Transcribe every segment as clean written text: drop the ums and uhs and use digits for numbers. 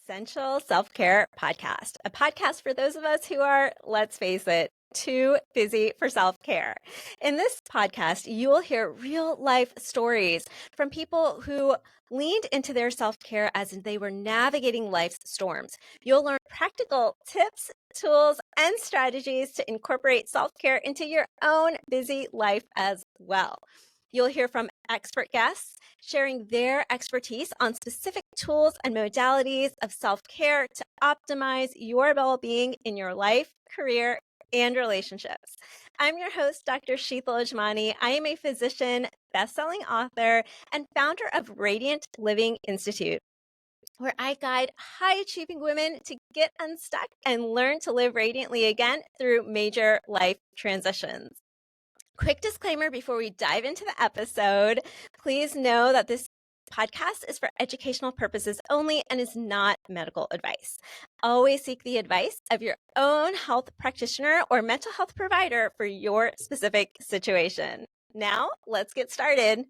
Essential Self-Care Podcast, a podcast for those of us who are, let's face it, too busy for self-care. In this podcast, you will hear real life stories from people who leaned into their self-care as they were navigating life's storms. You'll learn practical tips, tools, and strategies to incorporate self-care into your own busy life as well. You'll hear from expert guests sharing their expertise on specific tools and modalities of self-care to optimize your well-being in your life, career, and relationships. I'm your host, Dr. Sheetal Ajmani. I am a physician, best-selling author, and founder of Radiant Living Institute, where I guide high-achieving women to get unstuck and learn to live radiantly again through major life transitions. Quick disclaimer before we dive into the episode, please know that this podcast is for educational purposes only and is not medical advice. Always seek the advice of your own health practitioner or mental health provider for your specific situation. Now, let's get started.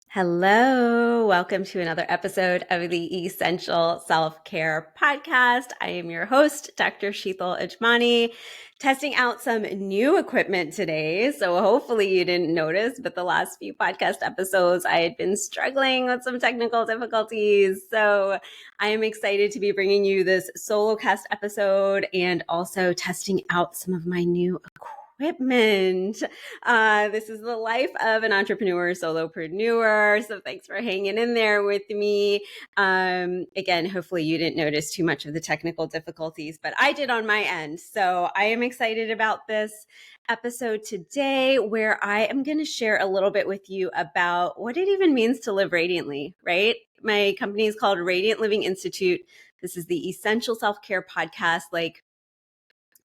Hello, welcome to another episode of the Essential Self-Care Podcast. I am your host, Dr. Sheetal Ajmani, testing out some new equipment today. So hopefully you didn't notice, but the last few podcast episodes, I had been struggling with some technical difficulties. So I am excited to be bringing you this solocast episode and also testing out some of my new equipment. This is the life of an entrepreneur, solopreneur. So thanks for hanging in there with me. Again, hopefully you didn't notice too much of the technical difficulties, but I did on my end. So I am excited about this episode today, where I am going to share a little bit with you about what it even means to live radiantly, right? My company is called Radiant Living Institute. This is the Essential Self-Care Podcast. Like,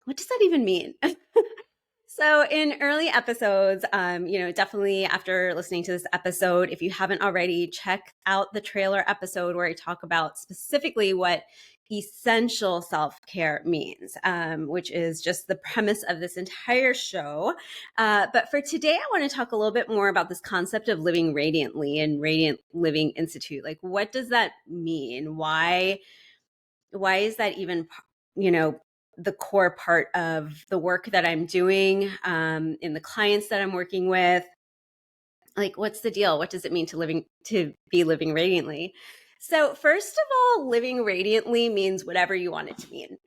what does that even mean? So in early episodes, definitely after listening to this episode, if you haven't already, check out the trailer episode where I talk about specifically what essential self-care means, which is just the premise of this entire show. But for today, I want to talk a little bit more about this concept of living radiantly and Radiant Living Institute. Like, what does that mean? Why is that even, the core part of the work that I'm doing, in the clients that I'm working with? Like, what's the deal? What does it mean to be living radiantly? So first of all, living radiantly means whatever you want it to mean.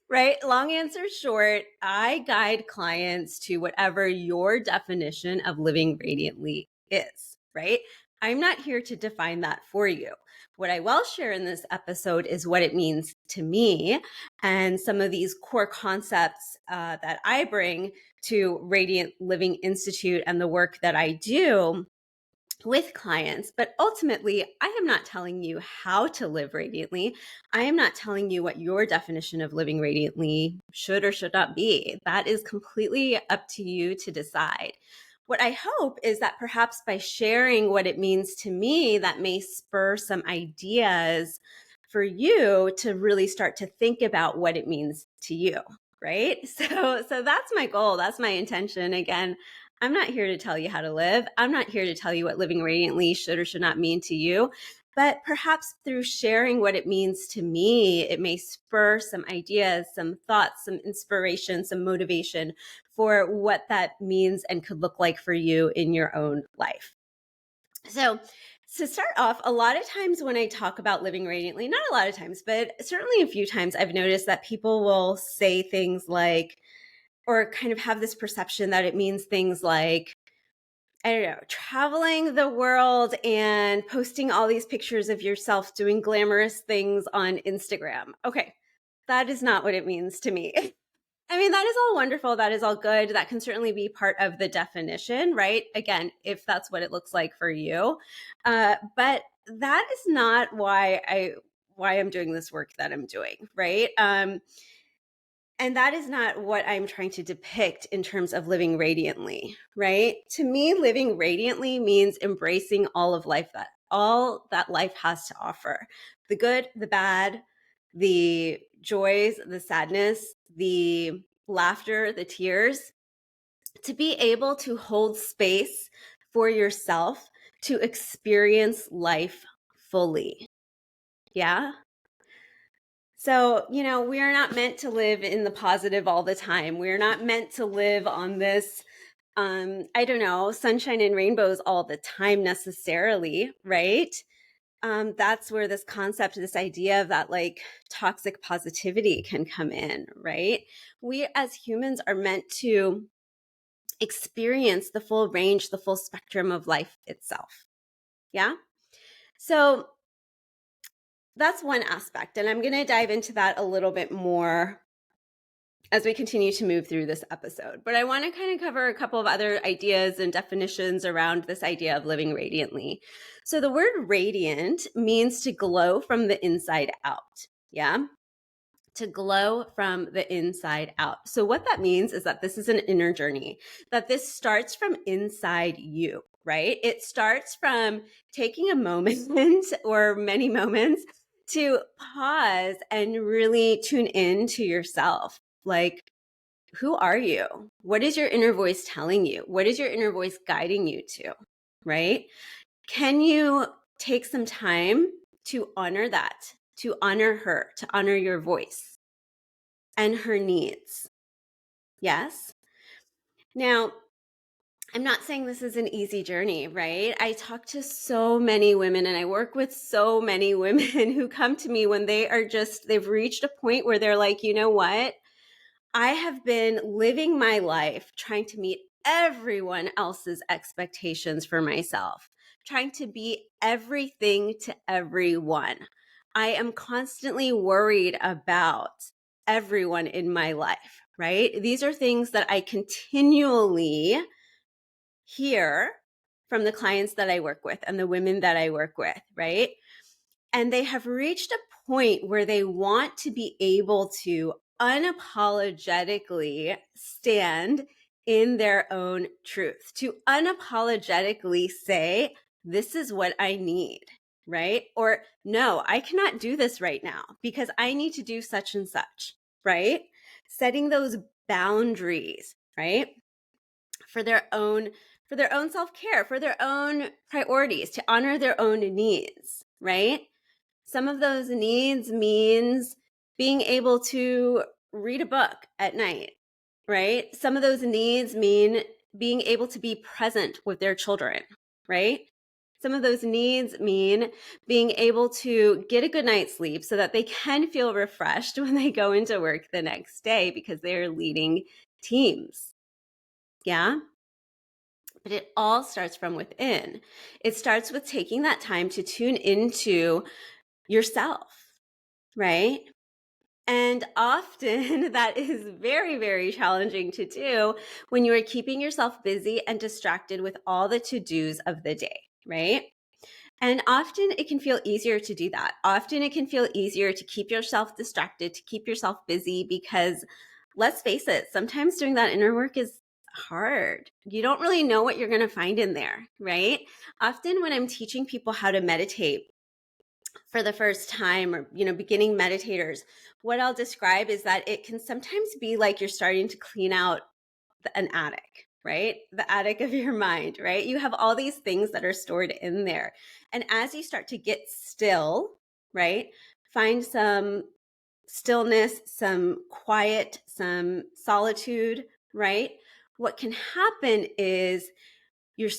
Right? Long answer short, I guide clients to whatever your definition of living radiantly is, right? I'm not here to define that for you. What I will share in this episode is what it means to me and some of these core concepts that I bring to Radiant Living Institute and the work that I do with clients. But ultimately, I am not telling you how to live radiantly. I am not telling you what your definition of living radiantly should or should not be. That is completely up to you to decide. What I hope is that perhaps by sharing what it means to me, that may spur some ideas for you to really start to think about what it means to you, right? So that's my goal. That's my intention. Again, I'm not here to tell you how to live. I'm not here to tell you what living radiantly should or should not mean to you. But perhaps through sharing what it means to me, it may spur some ideas, some thoughts, some inspiration, some motivation for what that means and could look like for you in your own life. So to start off, a lot of times when I talk about living radiantly, not a lot of times, but certainly a few times, I've noticed that people will say things like, or kind of have this perception that it means things like, I don't know, traveling the world and posting all these pictures of yourself doing glamorous things on Instagram. Okay, that is not what it means to me. I mean, that is all wonderful. That is all good. That can certainly be part of the definition, right? Again, if that's what it looks like for you. But that is not why I'm doing this work that I'm doing, right? And that is not what I'm trying to depict in terms of living radiantly, right? To me, living radiantly means embracing all that life has to offer. The good, the bad, the joys, the sadness, the laughter, the tears, to be able to hold space for yourself to experience life fully, Yeah. So, we are not meant to live in the positive all the time. We're not meant to live on this, I don't know, sunshine and rainbows all the time necessarily, right? That's where this concept, this idea of that like toxic positivity can come in, right? We as humans are meant to experience the full range, the full spectrum of life itself. Yeah. So that's one aspect. And I'm going to dive into that a little bit more as we continue to move through this episode. But I want to kind of cover a couple of other ideas and definitions around this idea of living radiantly. So the word radiant means to glow from the inside out. Yeah. To glow from the inside out. So what that means is that this is an inner journey, that this starts from inside you, right? It starts from taking a moment or many moments to pause and really tune in to yourself. Like, who are you? What is your inner voice telling you? What is your inner voice guiding you to, right? Can you take some time to honor that, to honor her, to honor your voice and her needs? Yes. Now, I'm not saying this is an easy journey, right? I talk to so many women and I work with so many women who come to me when they've reached a point where they're like, you know what? I have been living my life trying to meet everyone else's expectations for myself, trying to be everything to everyone. I am constantly worried about everyone in my life, right? These are things that I continually hear from the clients that I work with and the women that I work with, right? And they have reached a point where they want to be able to unapologetically stand in their own truth, to unapologetically say, this is what I need, right? Or no, I cannot do this right now because I need to do such and such, right? Setting those boundaries, right? For their own self-care, for their own priorities, to honor their own needs, right? Some of those needs means being able to read a book at night, right? Some of those needs mean being able to be present with their children, right? Some of those needs mean being able to get a good night's sleep so that they can feel refreshed when they go into work the next day because they're leading teams. Yeah. But it all starts from within. It starts with taking that time to tune into yourself, right? And often that is very, very challenging to do when you are keeping yourself busy and distracted with all the to-dos of the day, right? And often it can feel easier to do that. Often it can feel easier to keep yourself distracted, to keep yourself busy, because let's face it, sometimes doing that inner work is hard. You don't really know what you're going to find in there, right? Often when I'm teaching people how to meditate for the first time, or beginning meditators, what I'll describe is that it can sometimes be like you're starting to clean out an attic, right? The attic of your mind, right? You have all these things that are stored in there. And as you start to get still, right? Find some stillness, some quiet, some solitude, right? What can happen is your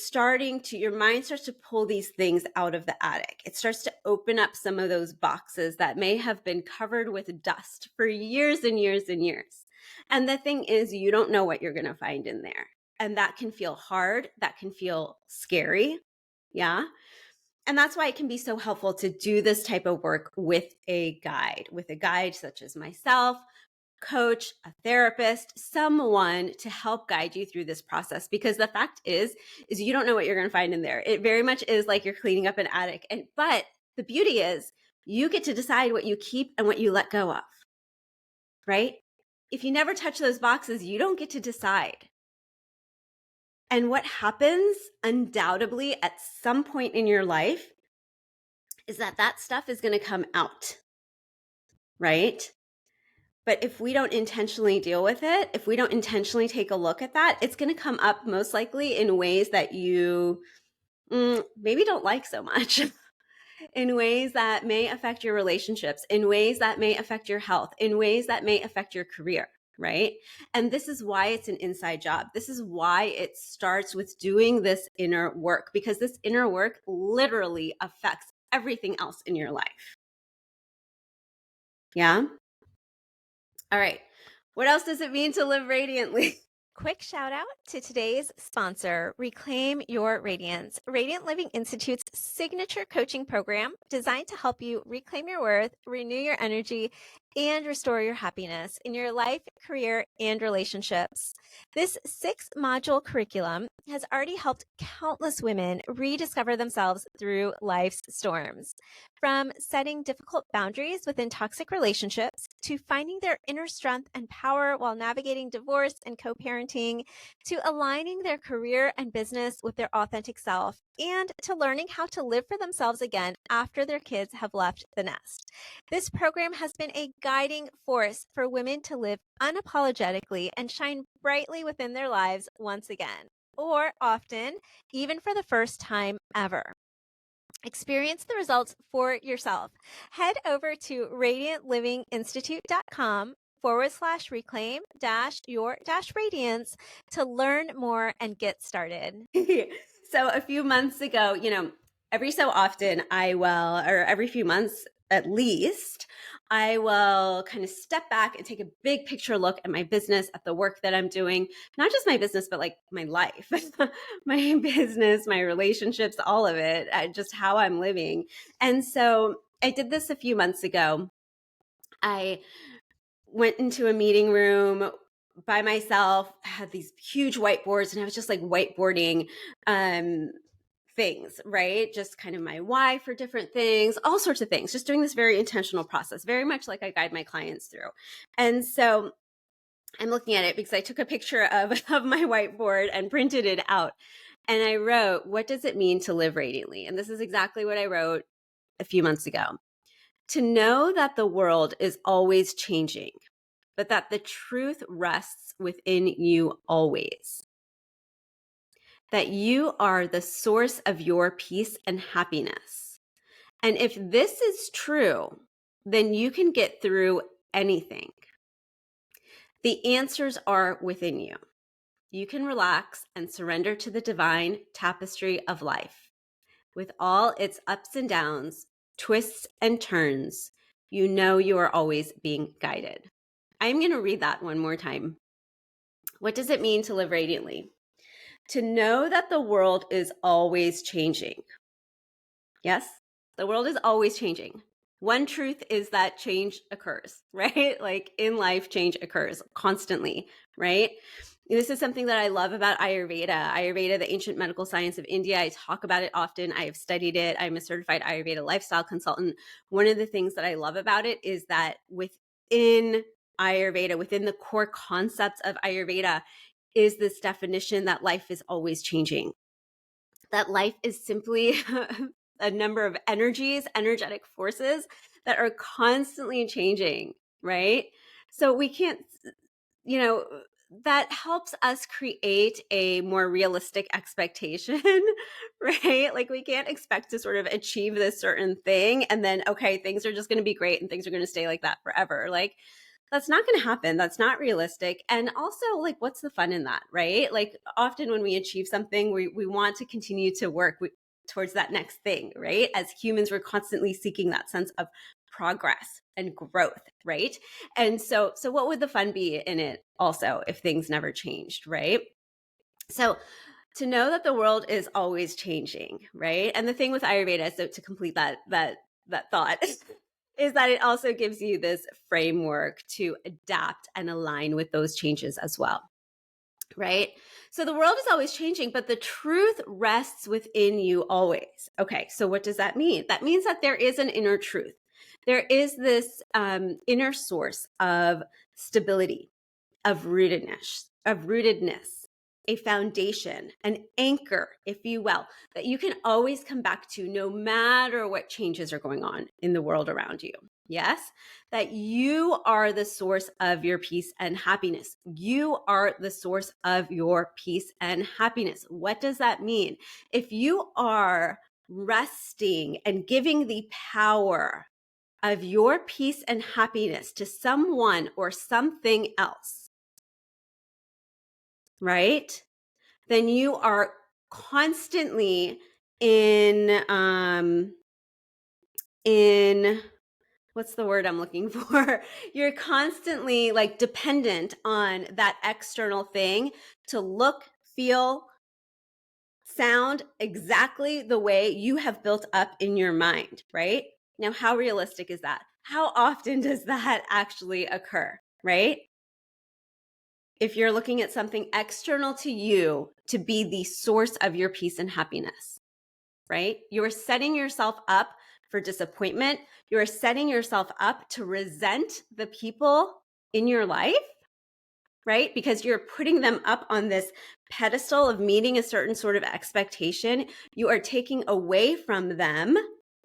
mind starts to pull these things out of the attic. It starts to open up some of those boxes that may have been covered with dust for years and years and years. And the thing is, you don't know what you're going to find in there. And that can feel hard. That can feel scary. Yeah. And that's why it can be so helpful to do this type of work with a guide such as myself, coach, a therapist, someone to help guide you through this process. Because the fact is you don't know what you're going to find in there. It very much is like you're cleaning up an attic. But the beauty is you get to decide what you keep and what you let go of, right? If you never touch those boxes, you don't get to decide. And what happens undoubtedly at some point in your life is that stuff is going to come out, right? But if we don't intentionally deal with it, if we don't intentionally take a look at that, it's going to come up most likely in ways that you maybe don't like so much. in ways that may affect your relationships, in ways that may affect your health, in ways that may affect your career, right? And this is why it's an inside job. This is why it starts with doing this inner work, because this inner work literally affects everything else in your life. Yeah? All right. What else does it mean to live radiantly? Quick shout out to today's sponsor, Reclaim Your Radiance, Radiant Living Institute's signature coaching program designed to help you reclaim your worth, renew your energy, and restore your happiness in your life, career, and relationships. This 6-module curriculum has already helped countless women rediscover themselves through life's storms. From setting difficult boundaries within toxic relationships to finding their inner strength and power while navigating divorce and co-parenting, to aligning their career and business with their authentic self, and to learning how to live for themselves again after their kids have left the nest. This program has been a guiding force for women to live unapologetically and shine brightly within their lives once again, or often, even for the first time ever. Experience the results for yourself. Head over to radiantlivinginstitute.com/reclaim-your-radiance to learn more and get started. So a few months ago, every so often or every few months at least, I will kind of step back and take a big picture look at my business, at the work that I'm doing, not just my business, but like my life, my business, my relationships, all of it, just how I'm living. And so I did this a few months ago. I went into a meeting room by myself, had these huge whiteboards, and I was just like whiteboarding things, right? Just kind of my why for different things, all sorts of things, just doing this very intentional process, very much like I guide my clients through. And so I'm looking at it because I took a picture of my whiteboard and printed it out. And I wrote, what does it mean to live radiantly? And this is exactly what I wrote a few months ago. To know that the world is always changing, but that the truth rests within you always. That you are the source of your peace and happiness. And if this is true, then you can get through anything. The answers are within you. You can relax and surrender to the divine tapestry of life. With all its ups and downs, twists and turns, you know you are always being guided. I'm going to read that one more time. What does it mean to live radiantly? To know that the world is always changing. Yes, the world is always changing. One truth is that change occurs, right? Like in life, change occurs constantly, right? This is something that I love about Ayurveda. Ayurveda, the ancient medical science of India. I talk about it often. I have studied it. I'm a certified Ayurveda lifestyle consultant. One of the things that I love about it is that within Ayurveda, within the core concepts of Ayurveda, is this definition that life is always changing. That life is simply a number of energetic forces that are constantly changing, right? So we can't, that helps us create a more realistic expectation, right? Like we can't expect to sort of achieve this certain thing and then, okay, things are just going to be great and things are going to stay like that forever. Like that's not going to happen. That's not realistic. And also, like, what's the fun in that, right? Like often when we achieve something, we want to continue to work towards that next thing, right? As humans, we're constantly seeking that sense of progress and growth, right? And so what would the fun be in it also if things never changed, right? So to know that the world is always changing, right? And the thing with Ayurveda, so to complete that thought, is that it also gives you this framework to adapt and align with those changes as well, right? So the world is always changing, but the truth rests within you always. Okay, so what does that mean? That means that there is an inner truth. There is this inner source of stability, of rootedness, a foundation, an anchor, if you will, that you can always come back to no matter what changes are going on in the world around you. Yes, that you are the source of your peace and happiness. You are the source of your peace and happiness. What does that mean? If you are resting and giving the power of your peace and happiness to someone or something else, right? Then you are constantly in what's the word I'm looking for? You're constantly like dependent on that external thing to look, feel, sound exactly the way you have built up in your mind, right? Now, how realistic is that? How often does that actually occur, right? If you're looking at something external to you to be the source of your peace and happiness, right? You're setting yourself up for disappointment. You're setting yourself up to resent the people in your life, right? Because you're putting them up on this pedestal of meeting a certain sort of expectation. You are taking away from them.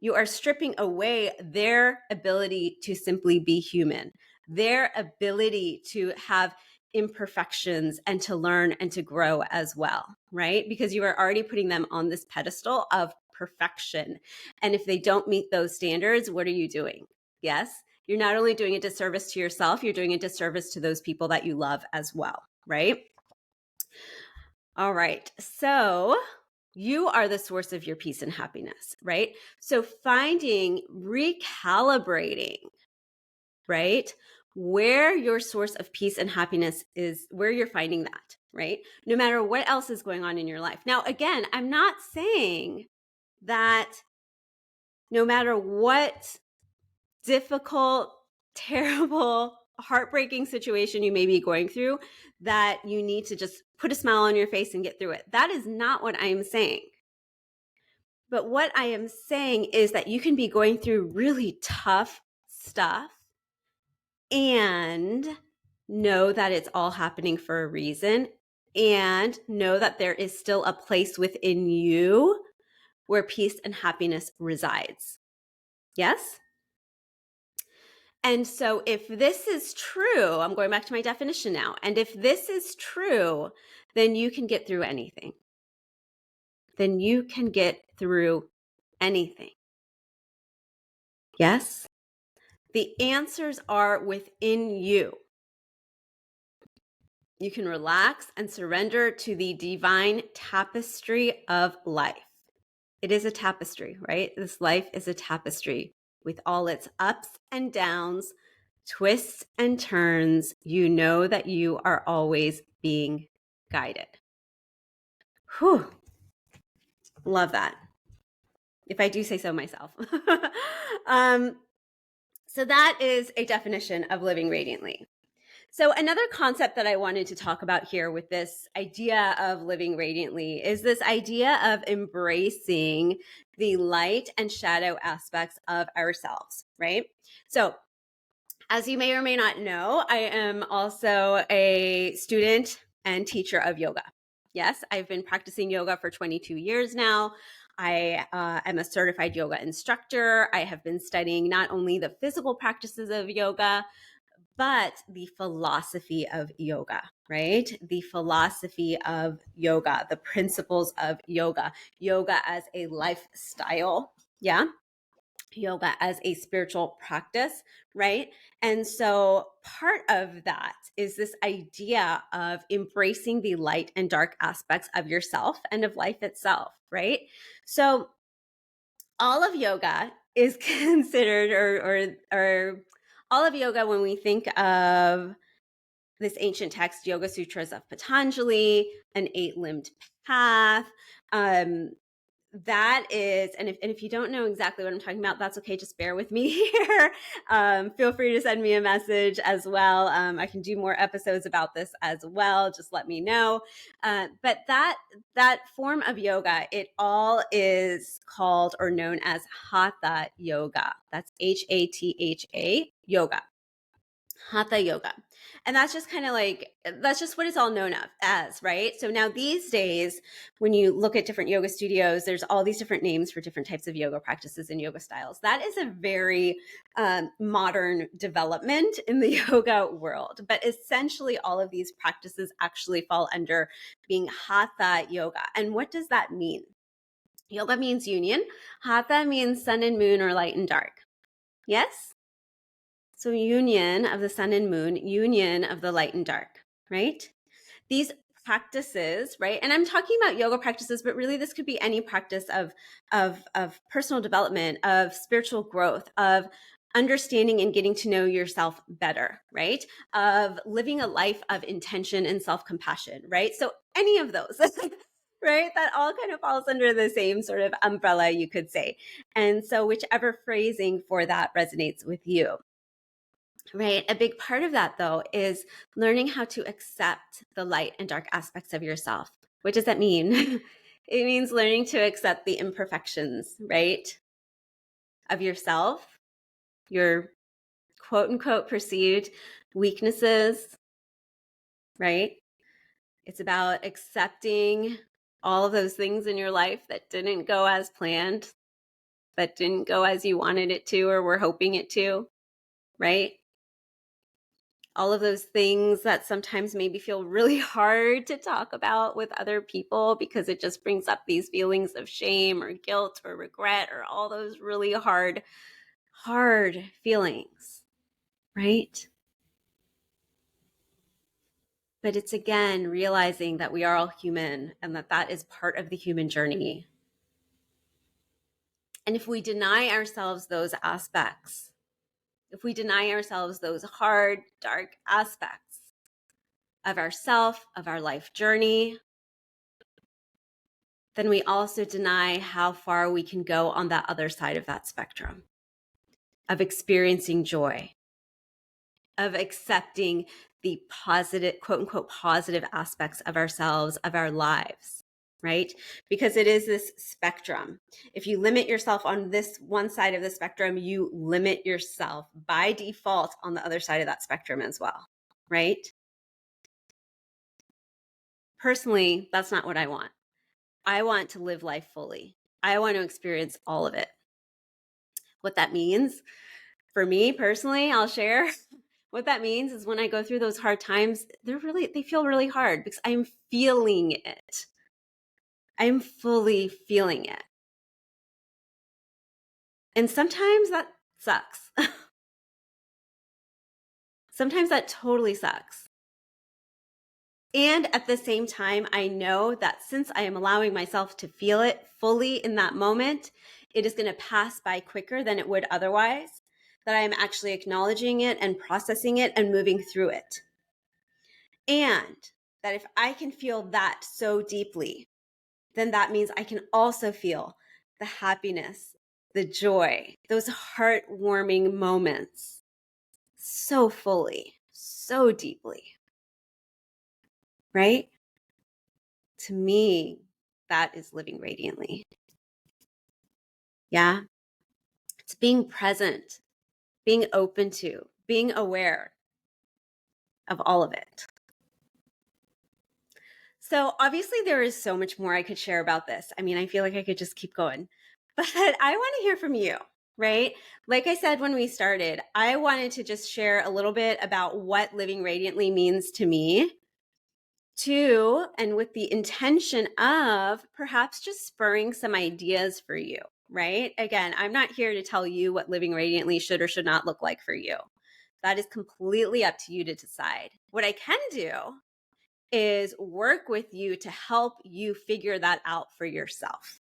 You are stripping away their ability to simply be human, their ability to have imperfections and to learn and to grow as well, right? Because you are already putting them on this pedestal of perfection. And if they don't meet those standards, what are you doing? Yes, you're not only doing a disservice to yourself, you're doing a disservice to those people that you love as well, right? All right. So you are the source of your peace and happiness, right? So finding, recalibrating, right? Where your source of peace and happiness is, where you're finding that, right? No matter what else is going on in your life. Now, again, I'm not saying that no matter what difficult, terrible, heartbreaking situation you may be going through, that you need to just put a smile on your face and get through it. That is not what I'm saying. But what I am saying is that you can be going through really tough stuff and know that it's all happening for a reason, and know that there is still a place within you where peace and happiness resides. Yes? And so if this is true, I'm going back to my definition now. And if this is true, then you can get through anything. Then you can get through anything. Yes? The answers are within you. You can relax and surrender to the divine tapestry of life. It is a tapestry, right? This life is a tapestry with all its ups and downs, twists and turns. You know that you are always being guided. Whew. Love that. If I do say so myself. So that is a definition of living radiantly. So another concept that I wanted to talk about here with this idea of living radiantly is this idea of embracing the light and shadow aspects of ourselves, right? So as you may or may not know, I am also a student and teacher of yoga. Yes, I've been practicing yoga for 22 years now. I am a certified yoga instructor. I have been studying not only the physical practices of yoga, but the philosophy of yoga, right? The philosophy of yoga, the principles of yoga, yoga as a lifestyle. Yeah. Yoga as a spiritual practice, right? And so part of that is this idea of embracing the light and dark aspects of yourself and of life itself, right? So all of yoga is considered or all of yoga, when we think of this ancient text, Yoga Sutras of Patanjali, an 8-limbed path, that is, and if you don't know exactly what I'm talking about, that's okay. Just bear with me here. Feel free to send me a message as well. I can do more episodes about this as well. Just let me know. But that form of yoga, it all is called or known as Hatha yoga. That's Hatha yoga. Hatha yoga. And that's just kind of like, that's just what it's all known of as, right? So now these days, when you look at different yoga studios, there's all these different names for different types of yoga practices and yoga styles. That is a very modern development in the yoga world. But essentially, all of these practices actually fall under being Hatha yoga. And what does that mean? Yoga means union. Hatha means sun and moon or light and dark. Yes? So union of the sun and moon, union of the light and dark, right? These practices, right? And I'm talking about yoga practices, but really this could be any practice of personal development, of spiritual growth, of understanding and getting to know yourself better, right? Of living a life of intention and self-compassion, right? So any of those, right? That all kind of falls under the same sort of umbrella, you could say. And so whichever phrasing for that resonates with you. Right. A big part of that, though, is learning how to accept the light and dark aspects of yourself. What does that mean? It means learning to accept the imperfections, right? Of yourself, your quote unquote perceived weaknesses, right? It's about accepting all of those things in your life that didn't go as planned, that didn't go as you wanted it to or were hoping it to, right? All of those things that sometimes maybe feel really hard to talk about with other people because it just brings up these feelings of shame or guilt or regret or all those really hard feelings, right? But it's again realizing that we are all human and that that is part of the human journey. And if we deny ourselves those aspects, if we deny ourselves those hard, dark aspects of ourself, of our life journey, then we also deny how far we can go on that other side of that spectrum of experiencing joy, of accepting the positive, quote unquote, positive aspects of ourselves, of our lives, right? Because it is this spectrum. If you limit yourself on this one side of the spectrum, you limit yourself by default on the other side of that spectrum as well, right? Personally, that's not what I want. I want to live life fully. I want to experience all of it. What that means for me personally, I'll share what that means is when I go through those hard times, they feel really hard because I'm feeling it. I'm fully feeling it. And sometimes that sucks. Sometimes that totally sucks. And at the same time, I know that since I am allowing myself to feel it fully in that moment, it is going to pass by quicker than it would otherwise, that I am actually acknowledging it and processing it and moving through it. And that if I can feel that so deeply, then that means I can also feel the happiness, the joy, those heartwarming moments so fully, so deeply, right? To me, that is living radiantly. Yeah. It's being present, being open to, being aware of all of it. So obviously there is so much more I could share about this. I mean, I feel like I could just keep going, but I want to hear from you, right? Like I said when we started, I wanted to just share a little bit about what living radiantly means to me, too, and with the intention of perhaps just spurring some ideas for you, right? Again, I'm not here to tell you what living radiantly should or should not look like for you. That is completely up to you to decide. What I can do is work with you to help you figure that out for yourself,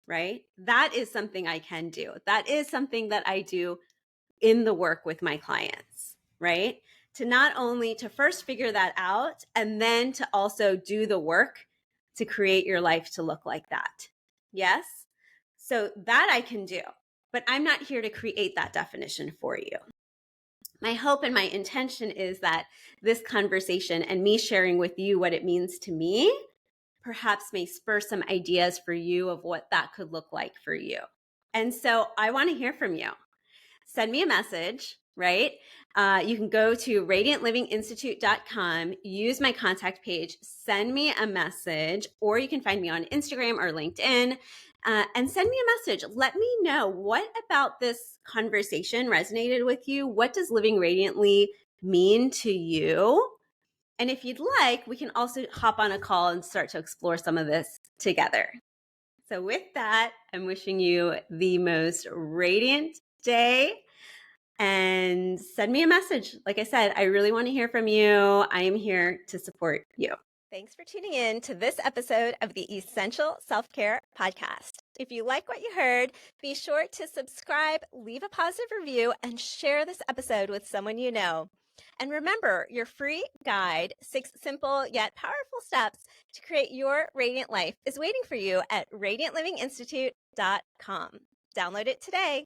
right? That is something I can do. That is something that I do in the work with my clients, right? To not only to first figure that out and then to also do the work to create your life to look like that. Yes? So that I can do, but I'm not here to create that definition for you. My hope and my intention is that this conversation and me sharing with you what it means to me perhaps may spur some ideas for you of what that could look like for you. And so I want to hear from you. Send me a message, right? You can go to radiantlivinginstitute.com, use my contact page, send me a message, or you can find me on Instagram or LinkedIn. And send me a message. Let me know what about this conversation resonated with you. What does living radiantly mean to you? And if you'd like, we can also hop on a call and start to explore some of this together. So, with that, I'm wishing you the most radiant day and send me a message. Like I said, I really want to hear from you. I am here to support you. Thanks for tuning in to this episode of the Essential Self-Care Podcast. If you like what you heard, be sure to subscribe, leave a positive review, and share this episode with someone you know. And remember, your free guide, 6 simple yet powerful steps to create your radiant life, is waiting for you at radiantlivinginstitute.com. Download it today.